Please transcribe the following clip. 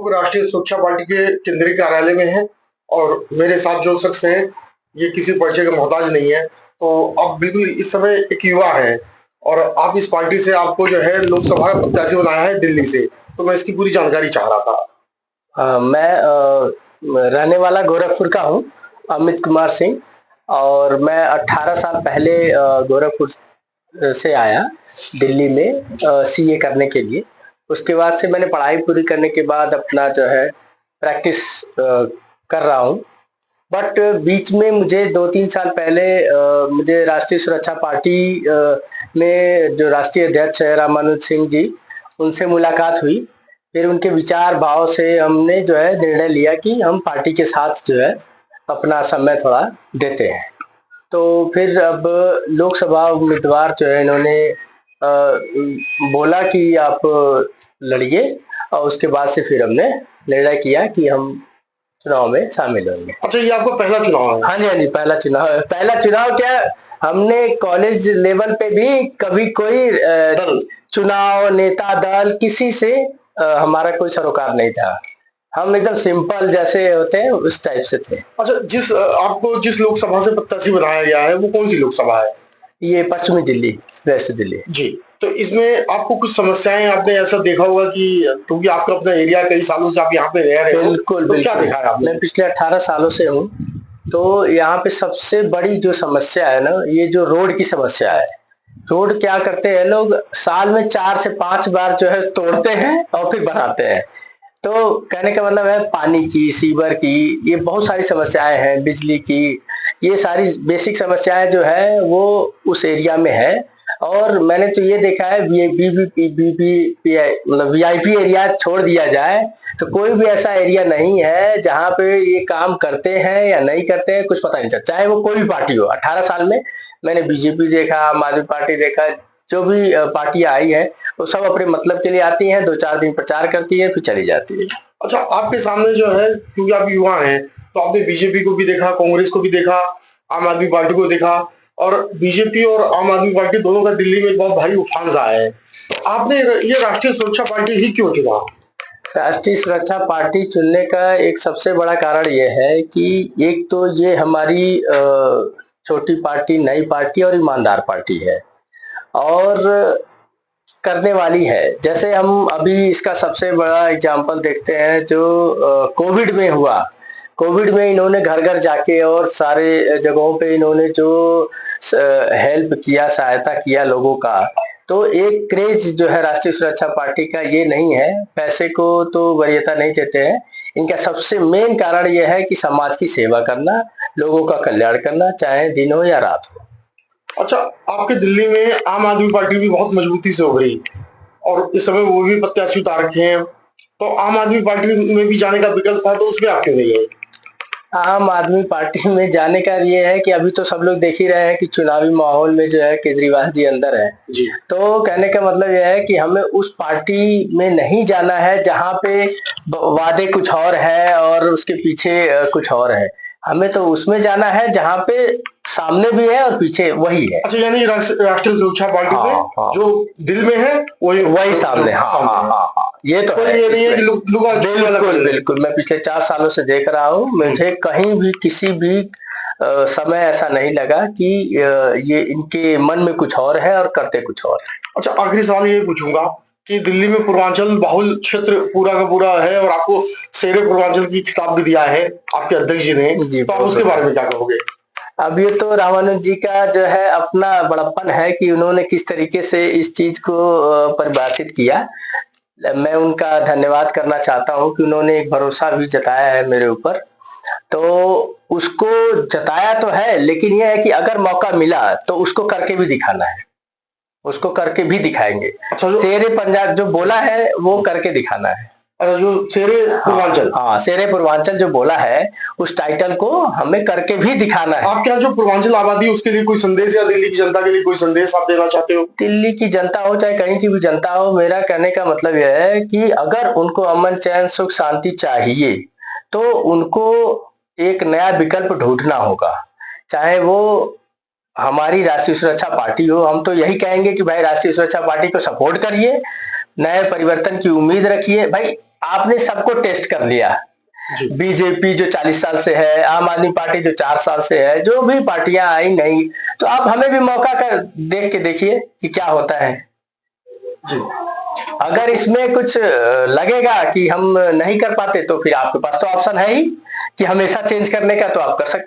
लोग राष्ट्रीय सुरक्षा पार्टी के केंद्रीय कार्यालय में हैं और मेरे साथ जो शख्स है ये किसी परिचय का मोहताज नहीं है। तो आप बिल्कुल इस समय एक युवा है और आप इस पार्टी से आपको जो है लोकसभा का प्रत्याशी बनाया है दिल्ली से। तो मैं इसकी पूरी जानकारी चाह रहा था। मैं रहने वाला गोरखपुर का हूँ, अमित कुमार सिंह। और मैं 18 साल पहले गोरखपुर से आया दिल्ली में सीए करने के लिए। उसके बाद से मैंने पढ़ाई पूरी करने के बाद अपना जो है प्रैक्टिस कर रहा हूँ। बट बीच में मुझे 2-3 साल पहले मुझे राष्ट्रीय सुरक्षा पार्टी में जो राष्ट्रीय अध्यक्ष है रामानुज सिंह जी, उनसे मुलाकात हुई। फिर उनके विचार भाव से हमने जो है निर्णय लिया कि हम पार्टी के साथ जो है अपना समय थोड़ा देते हैं। तो फिर अब लोकसभा उम्मीदवार जो है इन्होंने बोला कि आप लड़िए, और उसके बाद से फिर हमने निर्णय किया कि हम चुनाव में शामिल होंगे। अच्छा, ये आपका पहला चुनाव है? हाँ जी, हाँ जी, पहला चुनाव है। पहला चुनाव क्या, हमने कॉलेज लेवल पे भी कभी कोई चुनाव नेता दल किसी से हमारा कोई सरोकार नहीं था। हम एकदम सिंपल जैसे होते हैं उस टाइप से थे। अच्छा, आपको जिस लोकसभा से प्रत्याशी बनाया गया है वो कौन सी लोकसभा है? ये पश्चिमी दिल्ली, वेस्ट दिल्ली जी। तो इसमें आपको कुछ समस्याएं आपने ऐसा देखा होगा कि क्योंकि आपका अपना एरिया कई सालों से आप यहाँ पे रह रहे हो, बिल्कुल तो क्या बिल्कुल देखा है आपने? मैं पिछले 18 सालों से हूँ। तो यहाँ पे सबसे बड़ी जो समस्या है ना, ये जो रोड की समस्या है। रोड क्या करते हैं लोग, साल में 4 से 5 बार जो है तोड़ते हैं और फिर बनाते हैं। तो कहने का मतलब है पानी की, सीवर की, ये बहुत सारी समस्याएं हैं, बिजली की, ये सारी बेसिक समस्याएं जो है वो उस एरिया में है। और मैंने तो ये देखा है मतलब वीआईपी एरिया छोड़ दिया जाए तो कोई भी ऐसा एरिया नहीं है जहाँ पे ये काम करते हैं या नहीं करते हैं, कुछ पता नहीं चलता, चाहे वो कोई भी पार्टी हो। 18 साल में मैंने बीजेपी देखा, आम आदमी पार्टी देखा, जो भी पार्टियां आई है वो सब अपने मतलब के लिए आती हैं, 2-4 दिन प्रचार करती है फिर चली जाती है। अच्छा, आपके सामने जो है क्योंकि आप युवा हैं तो आपने बीजेपी को भी देखा, कांग्रेस को भी देखा, आम आदमी पार्टी को देखा और बीजेपी और आम आदमी पार्टी दोनों का दिल्ली में एक बहुत भारी उफान रहा है। तो आपने ये राष्ट्रीय सुरक्षा पार्टी ही क्यों चुना? राष्ट्रीय सुरक्षा पार्टी चुनने का एक सबसे बड़ा कारण ये है कि एक तो ये हमारी छोटी पार्टी, नई पार्टी और ईमानदार पार्टी है और करने वाली है। जैसे हम अभी इसका सबसे बड़ा एग्जाम्पल देखते हैं जो कोविड में हुआ। कोविड में इन्होंने घर घर जाके और सारे जगहों पे इन्होंने जो हेल्प किया, सहायता किया लोगों का। तो एक क्रेज जो है राष्ट्रीय सुरक्षा पार्टी का ये नहीं है, पैसे को तो वरीयता नहीं देते हैं। इनका सबसे मेन कारण यह है कि समाज की सेवा करना, लोगों का कल्याण करना, चाहे दिन हो या रात हो। अच्छा, आपके दिल्ली में आम आदमी पार्टी भी बहुत मजबूती से उभरी और इस समय वो भी प्रत्याशी उतार रखे हैं। तो आम आदमी पार्टी में भी जाने का विकल्प था तो उसमें आप क्यों नहीं गए? आम आदमी पार्टी में जाने का ये है कि अभी तो सब लोग देख ही रहे हैं कि चुनावी माहौल में जो है केजरीवाल जी अंदर है जी। तो कहने का मतलब यह है कि हमें उस पार्टी में नहीं जाना है जहां पे वादे कुछ और है और उसके पीछे कुछ और है। हमें तो उसमें जाना है जहां पे सामने भी है और पीछे वही है। अच्छा, यानी राष्ट्रीय सुरक्षा पार्टी में जो दिल में है वही सामने। हाँ, ये तो है। ये नहीं है कि बिल्कुल बिल्कुल मैं पिछले 4 सालों से देख रहा हूँ, मुझे कहीं भी किसी भी समय ऐसा नहीं लगा कि ये इनके मन में कुछ और है और करते कुछ और। अच्छा, आखिरी सवाल ये पूछूंगा कि दिल्ली में पूर्वांचल बाहुल क्षेत्र पूरा का पूरा है और आपको शेरे पूर्वांचल की खिताब भी दिया है आपके अध्यक्ष जी ने, तो आप उसके बारे में क्या कहोगे? अब ये तो रामानुज जी का जो है अपना बड़प्पन है कि उन्होंने किस तरीके से इस चीज को परिभाषित किया। मैं उनका धन्यवाद करना चाहता हूं कि उन्होंने एक भरोसा भी जताया है मेरे ऊपर। तो उसको जताया तो है, लेकिन यह है कि अगर मौका मिला तो उसको करके भी दिखाना है, उसको करके भी दिखाएंगे। अच्छा, शेरे पंजाब जो बोला है वो करके दिखाना है। जो शेरे पूर्वांचल, हाँ, शेरे पूर्वांचल जो बोला है उस टाइटल को हमें करके भी दिखाना है। आपके यहाँ जो पूर्वांचल आबादी है उसके लिए कोई संदेश या दिल्ली की जनता के लिए कोई संदेश आप देना चाहते हो? दिल्ली की जनता हो चाहे कहीं की भी जनता हो, मेरा कहने का मतलब यह है कि अगर उनको अमन, चैन, सुख, शांति चाहिए तो उनको एक नया विकल्प ढूंढना होगा। चाहे वो हमारी राष्ट्रीय सुरक्षा पार्टी हो, हम तो यही कहेंगे कि भाई राष्ट्रीय सुरक्षा पार्टी को सपोर्ट करिए, नए परिवर्तन की उम्मीद रखिए। भाई आपने सबको टेस्ट कर लिया। जी। बीजेपी जो 40 साल से है, आम आदमी पार्टी जो 4 साल से है, जो भी पार्टियां आई नहीं, तो आप हमें भी मौका कर देख के देखिए कि क्या होता है। जी। अगर इसमें कुछ लगेगा कि हम नहीं कर पाते तो फिर आपके पास तो ऑप्शन है ही कि हमेशा चेंज करने का, तो आप कर सकते